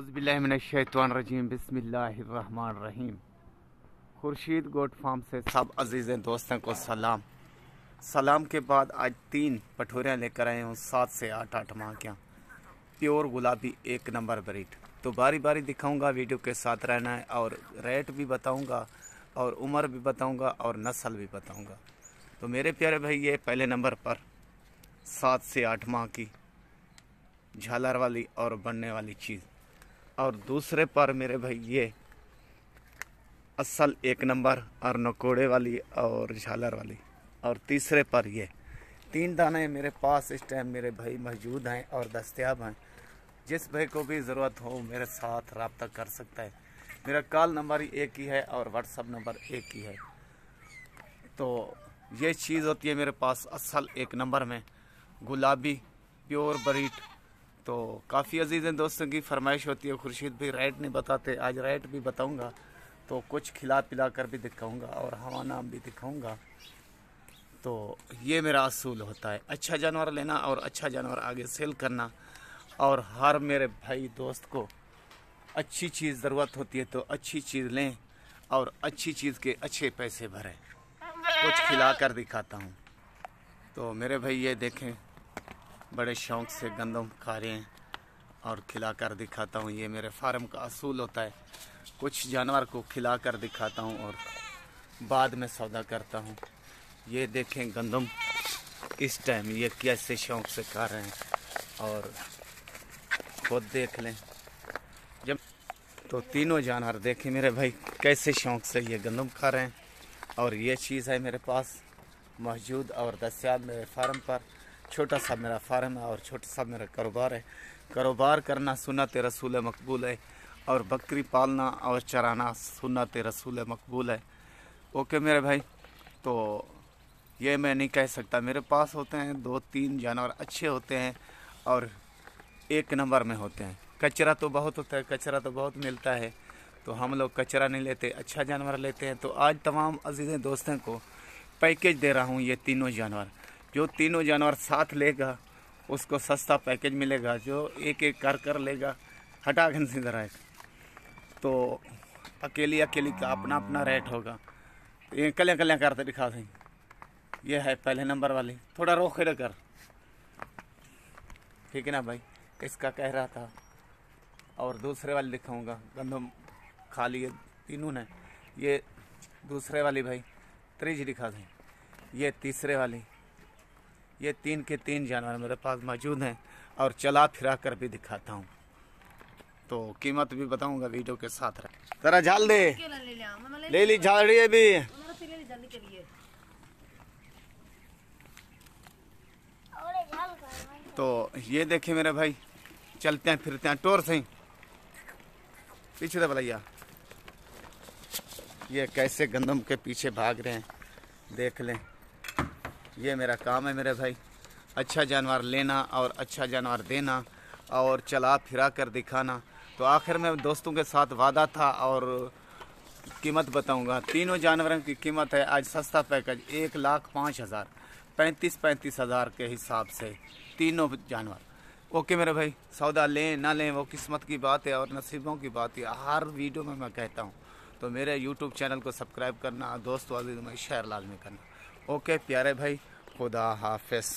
औज़ुबिल्लाहिमिनश्शैतानिर्रजीम बिस्मिल्लाहिर्रहमानिर्रहीम। Khurshid goat farm से सब अजीज़ दोस्तों को सलाम। सलाम के बाद आज 3 पठोरियाँ लेकर आए हूँ 7 से 8 माह क्या प्योर गुलाबी 1 नंबर ब्रीड। तो बारी बारी दिखाऊंगा, वीडियो के साथ रहना है और रेट भी बताऊंगा और उम्र भी बताऊंगा और नस्ल भी बताऊंगा। तो मेरे प्यारे भाई, ये पहले नंबर पर 7 से 8 माह की झालर वाली और बनने वाली चीज़, और दूसरे पर मेरे भाई ये असल 1 नंबर और नकोड़े वाली और झालर वाली, और तीसरे पर ये 3 दाने मेरे पास इस टाइम मेरे भाई मौजूद हैं और दस्तयाब हैं। जिस भाई को भी ज़रूरत हो मेरे साथ रब्ता कर सकता है। मेरा कॉल नंबर एक ही है और व्हाट्सअप नंबर एक ही है। तो ये चीज़ होती है मेरे पास असल 1 नंबर में गुलाबी प्योर ब्रीड। तो काफ़ी अजीज़ दोस्तों की फरमाइश होती है, खुर्शीद भाई रेट नहीं बताते, आज रेट भी बताऊंगा। तो कुछ खिला पिला कर भी दिखाऊंगा और हवा नाम भी दिखाऊंगा। तो ये मेरा असूल होता है, अच्छा जानवर लेना और अच्छा जानवर आगे सेल करना। और हर मेरे भाई दोस्त को अच्छी चीज़ ज़रूरत होती है तो अच्छी चीज़ लें और अच्छी चीज़ के अच्छे पैसे भरें। कुछ खिला कर दिखाता हूँ। तो मेरे भाई ये देखें, बड़े शौक़ से गंदम खा रहे हैं और खिला कर दिखाता हूँ। ये मेरे फार्म का असूल होता है, कुछ जानवर को खिला कर दिखाता हूँ और बाद में सौदा करता हूँ। ये देखें गंदम इस टाइम ये कैसे शौक़ से खा रहे हैं और खुद देख लें। जब तो तीनों जानवर देखें मेरे भाई कैसे शौक़ से ये गंदम खा रहे हैं। और ये चीज़ है मेरे पास मौजूद और दस्याब मेरे फार्म पर। छोटा सा मेरा फार्म है और छोटा सा मेरा कारोबार है। कारोबार करना सुन्नत रसूल मकबूल है और बकरी पालना और चराना सुन्नत रसूल मकबूल है। ओके मेरे भाई, तो ये मैं नहीं कह सकता। मेरे पास होते हैं 2-3 जानवर अच्छे होते हैं और 1 नंबर में होते हैं। कचरा तो बहुत होता है, कचरा तो बहुत मिलता है, तो हम लोग कचरा नहीं लेते, अच्छा जानवर लेते हैं। तो आज तमाम अजीज़ दोस्तों को पैकेज दे रहा हूँ। ये तीनों जानवर, जो तीनों जानवर साथ लेगा उसको सस्ता पैकेज मिलेगा। जो एक एक कर लेगा, हटा के इधर आएगा, तो अकेली का अपना अपना रेट होगा। ये कल्याण कल्याण करते दिखा दें। ये है पहले नंबर वाली, थोड़ा रोक के कर, ठीक है ना भाई, इसका कह रहा था। और दूसरे वाली दिखाऊंगा, गंदम खा लिए तीनों ने। ये दूसरे वाली भाई त्रीज दिखा दें। ये तीसरे वाली, ये 3 के 3 जानवर मेरे पास मौजूद हैं और चला फिरा कर भी दिखाता हूँ। तो कीमत भी बताऊंगा, वीडियो के साथ रहे। जरा झाल दे, ले ली झाड़ी भी। तो ये देखे मेरे भाई, चलते हैं फिरते हैं टोर से ही पीछे भैया। ये कैसे गंदम के पीछे भाग रहे हैं, देख लें। ये मेरा काम है मेरे भाई, अच्छा जानवर लेना और अच्छा जानवर देना और चला फिरा कर दिखाना। तो आखिर में दोस्तों के साथ वादा था और कीमत बताऊंगा। तीनों जानवरों की कीमत है आज सस्ता पैकेज 1,05,000, 35 हज़ार के हिसाब से तीनों जानवर। ओके मेरे भाई, सौदा लें ना लें वो किस्मत की बात है और नसीबों की बात है, हर वीडियो में मैं कहता हूँ। तो मेरे यूट्यूब चैनल को सब्सक्राइब करना, दोस्तों अजीज़ में शेयर लाजमी करना। ओके प्यारे भाई, खुदा हाफिज़।